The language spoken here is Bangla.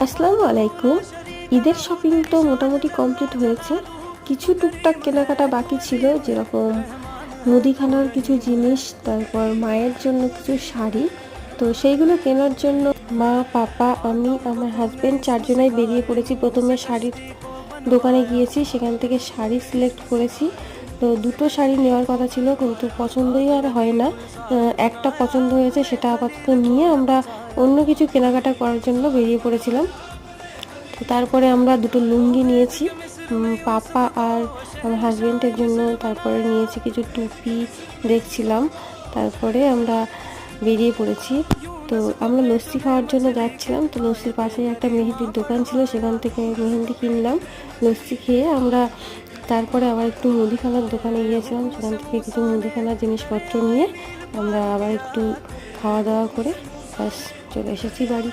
আসসালামু আলাইকুম। ঈদের শপিং তো মোটামুটি কমপ্লিট হয়েছে। কিছু টুকটাক কেনাকাটা বাকি ছিল, যেরকম মুদিখানার কিছু জিনিস, তারপর মায়ের জন্য কিছু শাড়ি। তো সেইগুলো কেনার জন্য মা, পাপা, আমি, আমার হাজব্যান্ড চারজনাই বেরিয়ে পড়েছি। প্রথমে শাড়ির দোকানে গিয়েছি, সেখান থেকে শাড়ি সিলেক্ট করেছি। তো দুটো শাড়ি নেওয়ার কথা ছিল, কিন্তু পছন্দই আর হয় না। একটা পছন্দ হয়েছে, সেটা আপাতত নিয়ে আমরা অন্য কিছু কেনাকাটা করার জন্য বেরিয়ে পড়েছিলাম। তো তারপরে আমরা দুটো লুঙ্গি নিয়েছি পাপা আর আমার হাজব্যান্ডের জন্য। তারপরে নিয়েছি কিছু টুপি দেখছিলাম। তারপরে আমরা বেরিয়ে পড়েছি। তো আমরা লস্যি খাওয়ার জন্য যাচ্ছিলাম। তো লস্যির পাশেই একটা মেহেদির দোকান ছিল, সেখান থেকে মেহেন্দি কিনলাম। লস্যি খেয়ে আমরা তারপরে আবার একটু মুদিখানার দোকানে গিয়েছিলাম, সেখান থেকে কিছু মুদিখানার জিনিসপত্র নিয়ে আমরা আবার একটু খাওয়া দাওয়া করে ব্যাস চলে এসেছি বাড়ি।